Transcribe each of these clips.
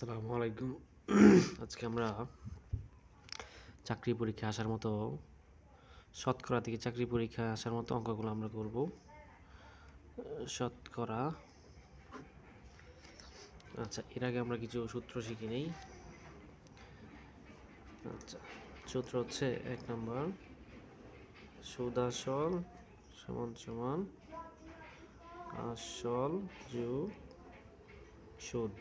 আসসালামু আলাইকুম। আজকে আমরা চাকরি পরীক্ষা আসার মতো শতকরা থেকে চাকরি পরীক্ষায় আসার মতো অঙ্কগুলো আমরা করব। শতকরা। আচ্ছা, এর আগে আমরা কিছু সূত্র শিখে নেই। আচ্ছা, সূত্র হচ্ছে 1 নম্বর, সুদ আসল সমান সমান আসল যোগ সুদ।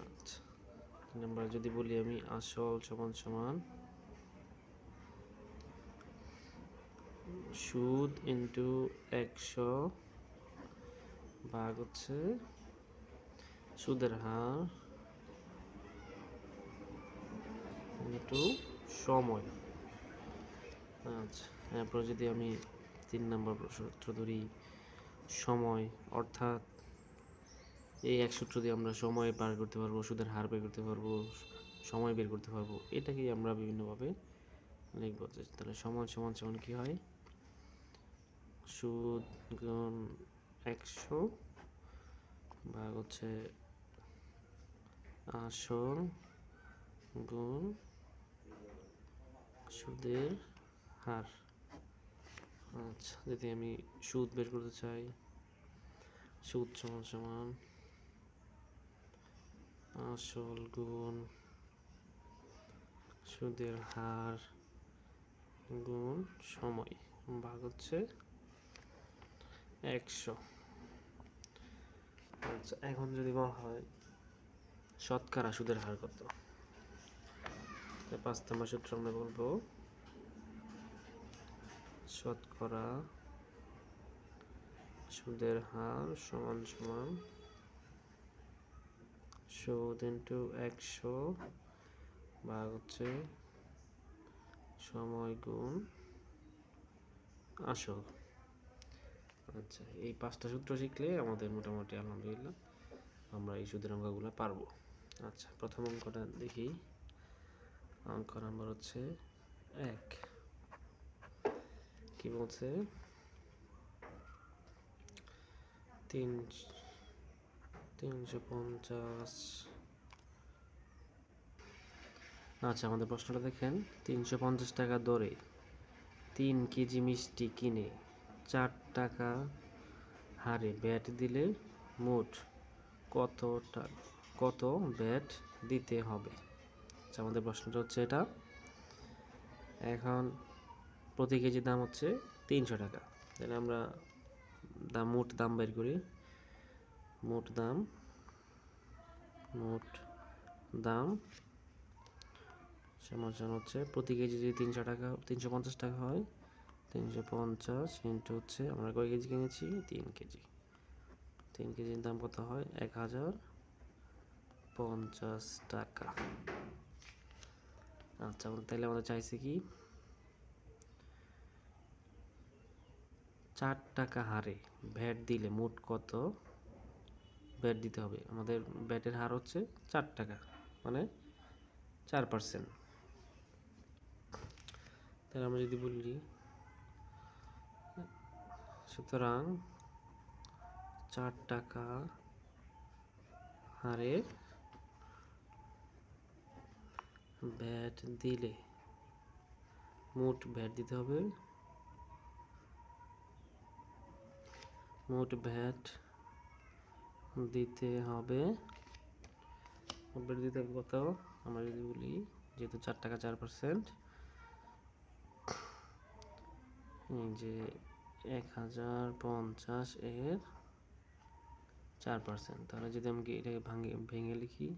আচ্ছা, 2 নম্বর যদি বলি আমি আসল সমান সমান সুদ ইন্টু 100 ভাগ হচ্ছে সুদের হার ইন্টু সময়। আচ্ছা, এরপর যদি আমি 3 নম্বর সূত্র ধরি, সময়, অর্থাৎ এই এক সূত্র দিয়ে আমরা সময় বার করতে পারবো, সুদের হার বের করতে পারবো, সময় বের করতে পারবো। এটাকেই আমরা বিভিন্নভাবে লিখবো। তাহলে সময় সমান সমান কি হয়? সুদ গুণ 100 ভাগ হচ্ছে আসল গুণ সুদের হার। আচ্ছা, যদি আমি সুদ বের করতে চাই, সুদ সমান সমান আসল গুণ সুদের হার গুণ সময় ভাগ হচ্ছে 100। আচ্ছা, এখন যদি বলা হয় শতকরা সুদের হার কত, 5 নম্বর সূত্র আমরা বলবো শতকরা সুদের হার সমান সমান সুদ ইন্টু 100 ভাগ হচ্ছে সময় গুণ আসল। আচ্ছা, এই 5টা সূত্র শিখলে আমাদের মোটামুটি আলহামদুলিল্লাহ আমরা এই সুদের অঙ্কগুলো পারবো। আচ্ছা, প্রথম অঙ্কটা দেখি। অঙ্ক নাম্বার হচ্ছে 1। কি বলছে? 350। আচ্ছা, আমাদের প্রশ্নটা দেখেন। 350 টাকা দরে 3 কেজি মিষ্টি কিনে 4 টাকা হারে ব্যাট দিলে মোট কত ব্যাট দিতে হবে? আচ্ছা, আমাদের প্রশ্নটা হচ্ছে এটা। এখন প্রতি কেজি দাম হচ্ছে 300 টাকা। তাহলে আমরা মোট দাম বের করি। মোট দাম সমান হচ্ছে প্রতি কেজি যদি 350 টাকা হয়, 350 ইন্টু হচ্ছে আমরা কয় কেজি কিনেছি? 3 কেজি। 3 কেজির দাম কত হয়? 1050 টাকা। আচ্ছা, তাহলে আমাদের চাইছে কি? 4 টাকা হারে ভ্যাট দিলে মোট কত ব্যাট দিতে হবে? আমাদের ব্যাটের হার হচ্ছে 4 টাকা, মানে 4%। তাহলে আমরা যদি বলি, সুতরাং 4 টাকা হারে ব্যাট দিলে মোট ভ্যাট দিতে হবে, মোট ভ্যাট দিতে হবে কত? আমরা যদি বলি, যেহেতু 4 টাকা 4%, এই যে 1050 এর 4%। তাহলে যদি আমি এটাকে ভেঙে লিখি,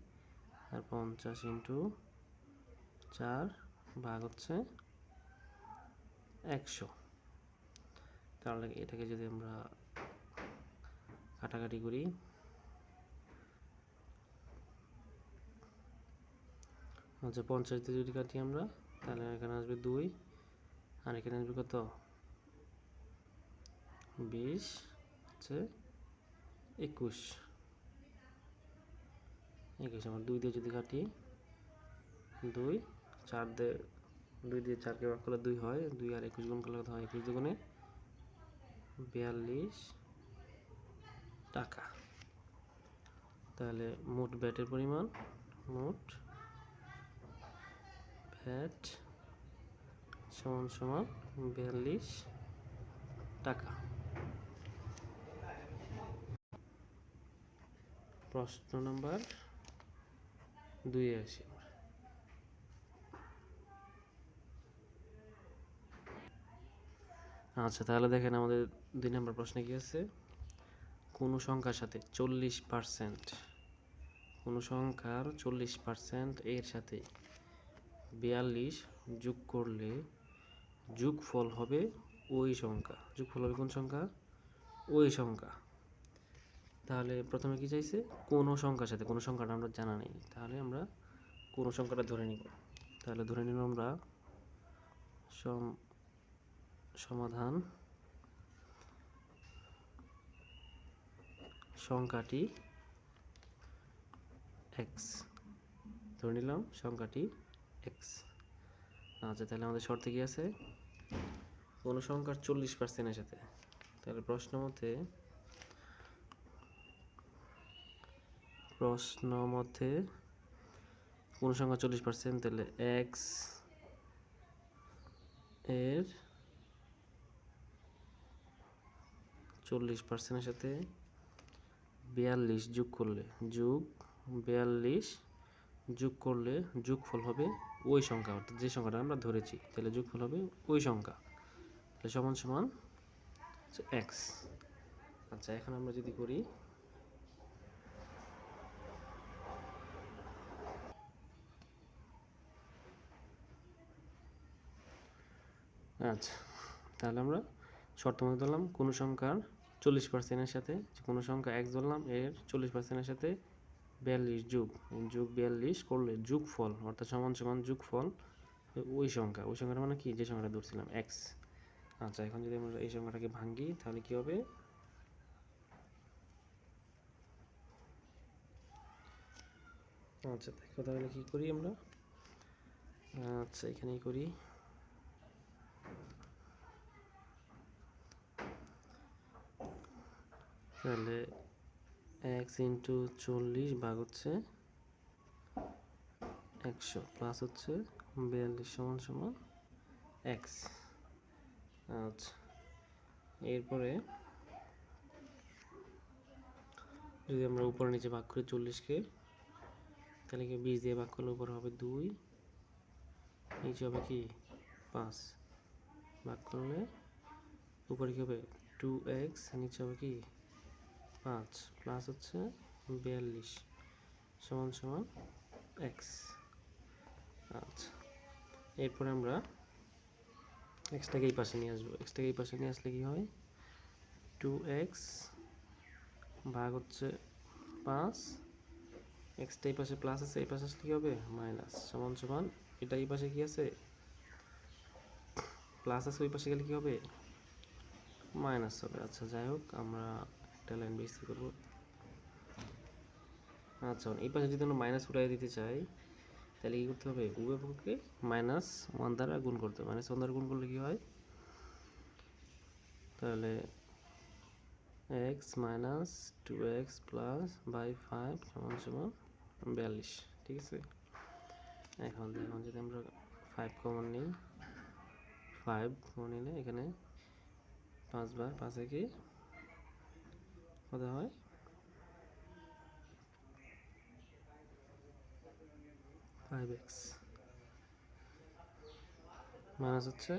আর 50 ইন্টু 4 ভাগ হচ্ছে 100। তাহলে এটাকে যদি আমরা কাটাকাটি করি, আচ্ছা 50 দিয়ে যদি কাটি আমরা, তাহলে এখানে আসবে 2, আর এখানে আসবে কত? 20 হচ্ছে 21। আমার 2 দিয়ে যদি কাটি, 2, 4 দিয়ে 2 দিয়ে 4কে ভাগ করলে 2 হয়, 2 আর 21 গুণ করলে কত হয়? 21 দুগুণে 42 টাকা। তাহলে মোট ব্যাটের পরিমাণ, মোট ব্যাট সমান সমান 42 টাকা। প্রশ্ন নাম্বার 2 এ আসি। আচ্ছা, তাহলে দেখেন আমাদের 2 নম্বর প্রশ্নে কি আছে, কোনো সংখ্যার সাথে 40%, কোনো সংখ্যার 40% এর সাথে 42 যোগ করলে যোগফল হবে ওই সংখ্যা। যোগফল হবে কোন সংখ্যা? ওই সংখ্যা। তাহলে প্রথমে কি চাইছে, কোনো সংখ্যার সাথে, কোনো সংখ্যাটা আমরা জানা নেই, তাহলে আমরা কোনো সংখ্যাটা ধরে নিব। তাহলে ধরে নিলাম আমরা সমাধান সংখ্যাটি x, ধরে নিলাম সংখ্যাটি x। আচ্ছা, তাহলে আমাদের শর্তে কি আছে, কোনো সংখ্যার 40% এর সাথে, তাহলে প্রশ্ন মতে কোন সংখ্যা 40%, তাহলে x এর 40% এর সাথে 42 যোগ করলে, যোগ 42 যোগ করলে যোগফল হবে ওই সংখ্যা, অর্থাৎ যে সংখ্যাটা আমরা ধরেছি, তাহলে যোগফল হবে ওই সংখ্যা, তাহলে সমান সমান x। আচ্ছা, এখন আমরা যদি করি, আচ্ছা তাহলে আমরা শর্ত মতো ধরলাম কোনো সংখ্যার 40% এর সাথে, কোনো সংখ্যা x ধরলাম, এর 40% এর সাথে 42 যোগ 42 করলে যোগফল, অর্থাৎ সমান সমান যোগফল ওই সংখ্যা। ওই সংখ্যাটা মানে কি, যে সংখ্যাটা ধরছিলাম x। আচ্ছা, এখন যদি আমরা এই সংখ্যাটাকে ভাঙি তাহলে কি হবে, আচ্ছা দেখো তাহলে কি করি আমরা, আচ্ছা এখানেই করি। তাহলে x ইন্টু 40 ভাগ হচ্ছে 100 প্লাস হচ্ছে 42 সমান সমান x। আচ্ছা, এরপরে যদি আমরা উপরে নিচে ভাগ করি 40-কে, তাহলে কি 20 দিয়ে ভাগ করলে উপরে হবে 2, নিচে হবে কি 5, ভাগ করলে উপরে কি হবে 2x, নিচে হবে কি 5, প্লাস হচ্ছে 42 সমান সমান x। আচ্ছা, এরপরে আমরা এক্সটাকে এই পাশে নিয়ে আসবো। এক্সটাকে এই পাশে নিয়ে আসলে কি হয়, 2x ভাগ হচ্ছে 5, এক্সটা এই পাশে প্লাস আছে, এই পাশে আসলে কি হবে মাইনাস, সমান সমান এটা এই পাশে কি আছে প্লাস আছে, ওই পাশে গেলে কি হবে মাইনাস হবে। আচ্ছা যাই হোক, আমরা একটা লাইন বেশি করব। আচ্ছা, এই পাশে যদি আমরা মাইনাস উঠাই দিতে চাই, তাহলে কি করতে হবে, উভয় পক্ষকে -1 দ্বারা গুণ করতে হবে। -1 দ্বারা গুণ করলে কি হয়, তাহলে x minus 2x plus by 5 সমান সমান 42। ঠিক আছে, এখন যদি আমরা 5 কমন নিই, 5 কমন নিলে এখানে 5 বার 5 কি কত হয়, x মাইনাস হচ্ছে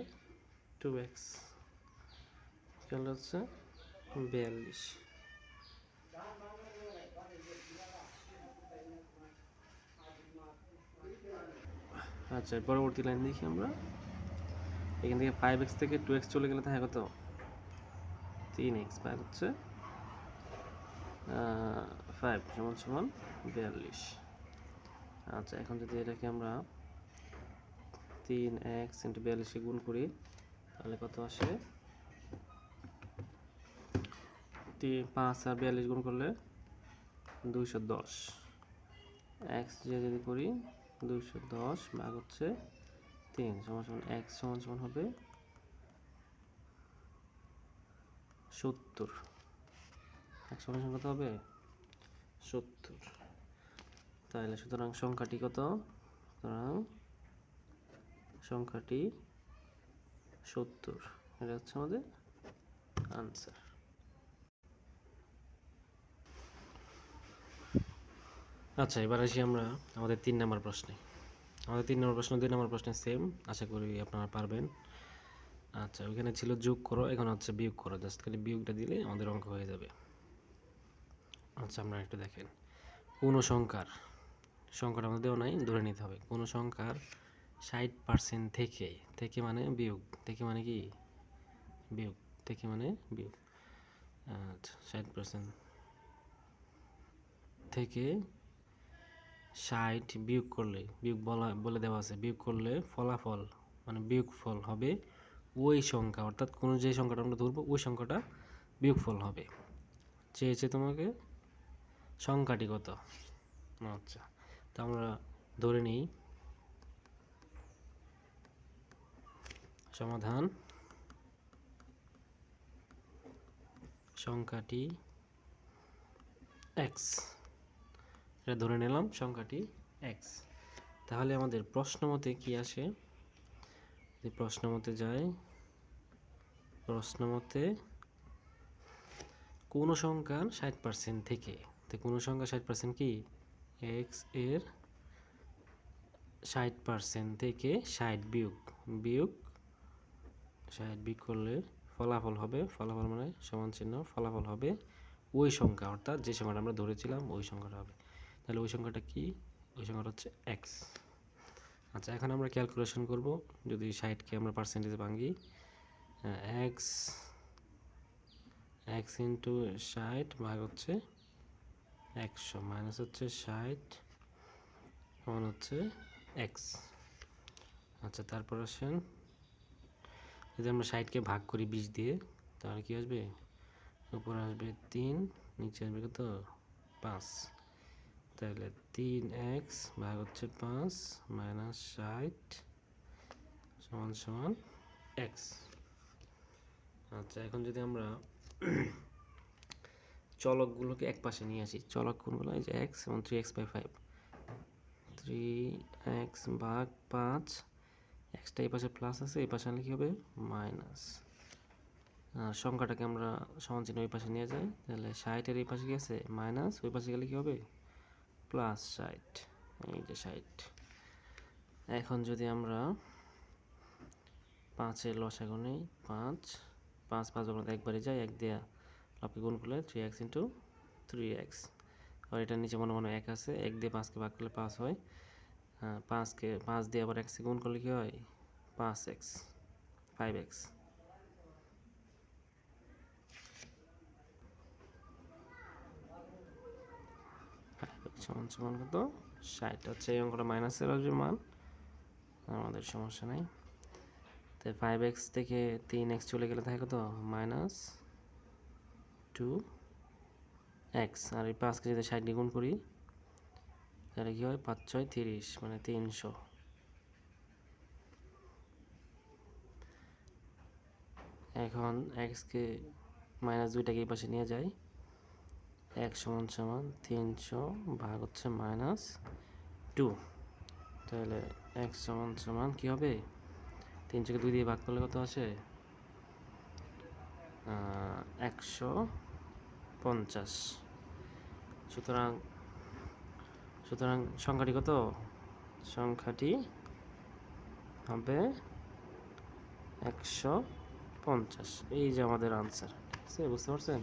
2x কেন হচ্ছে 42। আচ্ছা, পরবর্তী লাইন দেখি আমরা, এখান থেকে 5x থেকে 2x চলে গেলে থাকে কত, 3x ভাগ হচ্ছে 5 সমান সমান 42। আচ্ছা, এখন যদি এটাকে আমরা 3x ইন্টু 42 গুণ করি, তাহলে কত আসে, 5 আর 42 গুণ করলে 210। x দিয়ে যদি করি 210 ভাগ হচ্ছে 3 সমান সমান x সমান সমান হবে 70। x সমান সমান কত হবে 70। তাহলে সুতরাং সংখ্যাটি কত? সুতরাং সংখ্যাটি 70। এটা হচ্ছে আমাদের আনসার। আচ্ছা, এবার আসি আমরা আমাদের 3 নম্বর প্রশ্নে। আমাদের 3 নম্বর প্রশ্ন 2 নম্বর প্রশ্নে সেম, আশা করি আপনারা পারবেন। আচ্ছা, ওইখানে ছিল যোগ করো, এখন হচ্ছে বিয়োগ করো। জাস্ট খালি বিয়োগটা দিলে আমাদের অঙ্ক হয়ে যাবে। আচ্ছা, আমরা একটু দেখেন, কোনো সংখ্যাটা আমাদের দেওয়া নাই, ধরে নিতে হবে। কোনো সংখ্যার 60% থেকে মানে বিয়োগ, থেকে মানে কি বিয়োগ, থেকে মানে বিয়োগ। আচ্ছা, 60% থেকে 60 বিয়োগ করলে, বিয়োগ বলে দেওয়া আছে, বিয়োগ করলে ফলাফল মানে বিয়োগফল হবে ওই সংখ্যা, অর্থাৎ কোনো যে সংখ্যাটা আমরা ধরবো ওই সংখ্যাটা বিয়োগফল হবে। চেয়েছে তোমাকে সংখ্যাটি কত। আচ্ছা, তো আমরা ধরে নিই সমাধান সংখ্যাটি x, এটা ধরে নিলাম সংখ্যাটি x। তাহলে আমাদের প্রশ্ন মতে কি আসে? যদি প্রশ্ন মতে যাই, প্রশ্ন মতে কোন সংখ্যার 60% থেকে, তো কোন সংখ্যা 60% কি x এর 60% থেকে 60 বিয়োগ 60 বিয়োগ করলে ফলাফল হবে, ফলাফল মানে সমান চিহ্ন, ফলাফল হবে ওই সংখ্যা, অর্থাৎ যে সংখ্যাটা আমরা ধরেছিলাম ওই সংখ্যাটা হবে। তাহলে ওই সংখ্যাটা কি? ওই সংখ্যাটা হচ্ছে x। আচ্ছা, এখন আমরা ক্যালকুলেশন করব। যদি 60কে আমরা পার্সেন্টেজে ভাঙি, x ইন্টু 60 ভাগ হচ্ছে 100 মাইনাস হচ্ছে 60 সমান হচ্ছে x। আচ্ছা, তারপর আসেন, যদি আমরা 60কে ভাগ করি 20 দিয়ে, তাহলে কি আসবে? উপরে আসবে 3, নিচে আসবে কত? 5। তাহলে 3x ভাগ হচ্ছে 5 মাইনাস 60 সমান সমান x। আচ্ছা, এখন যদি আমরা চলকগুলোকে এক পাশে নিয়ে আসি, চলক কোনগুলো? এই যে x এবং 3x/5, 3x ভাগ 5, xটা এই পাশে প্লাস আছে, এই পাশে আনলে কি হবে? মাইনাস। সংখ্যাটাকে আমরা সমান চিহ্ন ওই পাশে নিয়ে যাই, তাহলে 60 এর এই পাশে কি আছে? মাইনাস, ওই পাশে গেলে কি হবে? প্লাস 60। এই যে 60। এখন যদি আমরা 5-এর লসাগু নেই, 5 যখন একবারে যায়, 1 দিয়ে আপনি গুণ করলে 3x ইন্টু 3x, আর এটার নিচে মনে মনে 1 আছে, 1 দিয়ে 5কে ভাগ করলে 5 হয়। 5 দিয়ে আবার x গুণ করলে কি হয়? 5x 5x। সমান সমান কত? 60 হচ্ছে এই অঙ্কটা মাইনাসের আসবে মান, আমাদের সমস্যা নাই। তো 5x থেকে 3x চলে গেলে থাকে কত? Minus 2x। আর এই 5কে যদি 60 দিয়ে গুণ করি, তাহলে কি হয়? 5 6 30 মানে 300। এখন x-কে মাইনাস 2টাকে এই পাশে নিয়ে যাই, x সমান সমান 300 ভাগ হচ্ছে মাইনাস 2। তাহলে x সমান সমান কি হবে? 300কে 2 দিয়ে ভাগ করলে কত আসে? 150। সুতরাং সংখ্যাটি কত? সংখ্যাটি হবে 150। এই যে আমাদের আনসার। ঠিক আছে, বুঝতে পারছেন?